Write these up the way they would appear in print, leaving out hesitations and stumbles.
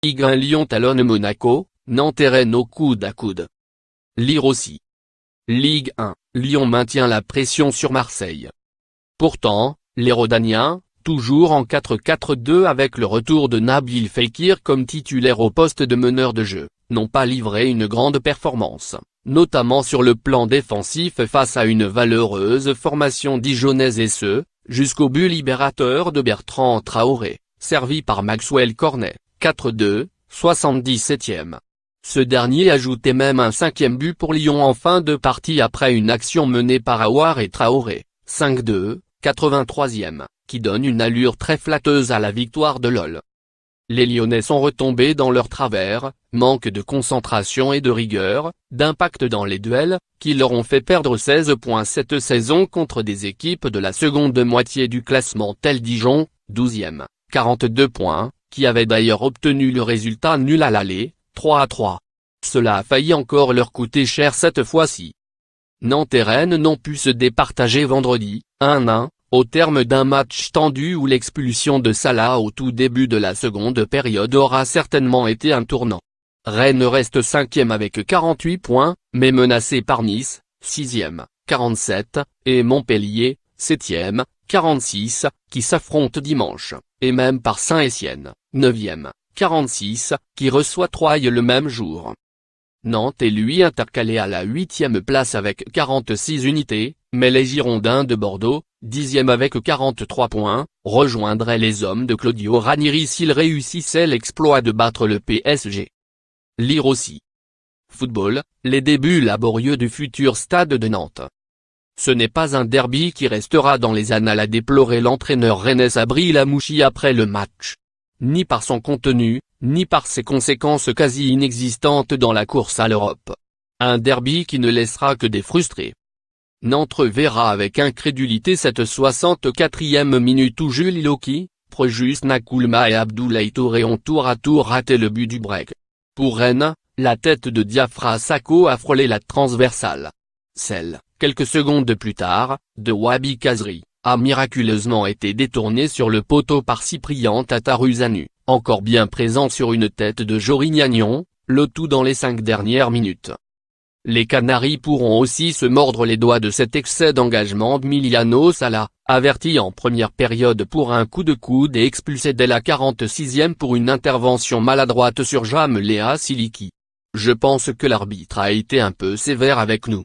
Ligue 1 Lyon talonne Monaco, Nantes et Rennes au coude à coude. Lire aussi. Ligue 1, Lyon maintient la pression sur Marseille. Pourtant, les Rhodaniens, toujours en 4-4-2 avec le retour de Nabil Fekir comme titulaire au poste de meneur de jeu, n'ont pas livré une grande performance, notamment sur le plan défensif face à une valeureuse formation dijonnaise et ce, jusqu'au but libérateur de Bertrand Traoré, servi par Maxwell Cornet, 4-2, 77e. Ce dernier ajoutait même un 5e but pour Lyon en fin de partie après une action menée par Aouar et Traoré, 5-2, 83e, qui donne une allure très flatteuse à la victoire de l'OL. Les Lyonnais sont retombés dans leur travers, manque de concentration et de rigueur, d'impact dans les duels, qui leur ont fait perdre 16 points cette saison contre des équipes de la seconde moitié du classement tel Dijon, 12e, 42 points, qui avait d'ailleurs obtenu le résultat nul à l'aller, 3-3. Cela a failli encore leur coûter cher cette fois-ci. Nantes et Rennes n'ont pu se départager vendredi, 1-1, au terme d'un match tendu où l'expulsion de Salah au tout début de la seconde période aura certainement été un tournant. Rennes reste 5e avec 48 points, mais menacé par Nice, 6e, 47, et Montpellier, 7e, 46, qui s'affrontent dimanche, et même par Saint-Étienne, 9e, 46, qui reçoit Troyes le même jour. Nantes est lui intercalé à la 8e place avec 46 unités, mais les Girondins de Bordeaux, 10e avec 43 points, rejoindraient les hommes de Claudio Ranieri s'ils réussissaient l'exploit de battre le PSG. Lire aussi. Football, les débuts laborieux du futur stade de Nantes. Ce n'est pas un derby qui restera dans les annales, a déploré l'entraîneur rennais Sabri Lamouchi après le match. Ni par son contenu, ni par ses conséquences quasi inexistantes dans la course à l'Europe. Un derby qui ne laissera que des frustrés. Nantes verra avec incrédulité cette 64e minute où Jules Iloki, Projus Nakoulma et Abdoulaye Touré ont tour à tour raté le but du break. Pour Rennes, la tête de Diafra Sakho a frôlé la transversale. Celle, quelques secondes plus tard, de Wabi Kazri, a miraculeusement été détournée sur le poteau par Cyprien Tataruzanu, encore bien présent sur une tête de Jory Gnagnon, le tout dans les 5 dernières minutes. Les Canaries pourront aussi se mordre les doigts de cet excès d'engagement d'Emiliano Sala, averti en première période pour un coup de coude et expulsé dès la 46e pour une intervention maladroite sur Jamléa Siliki. Je pense que l'arbitre a été un peu sévère avec nous.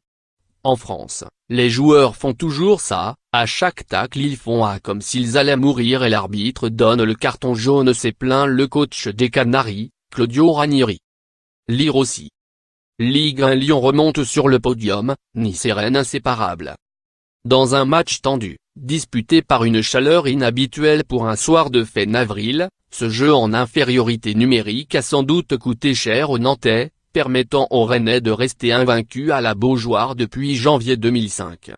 En France, les joueurs font toujours ça, à chaque tacle ils font comme s'ils allaient mourir et l'arbitre donne le carton jaune, s'est plaint le coach des Canaries, Claudio Ranieri. Lire aussi. Ligue 1 Lyon remonte sur le podium, Nice et Rennes inséparables. Dans un match tendu, disputé par une chaleur inhabituelle pour un soir de fin avril, ce jeu en infériorité numérique a sans doute coûté cher aux Nantais, permettant aux Rennais de rester invaincus à la Beaujoire depuis janvier 2005.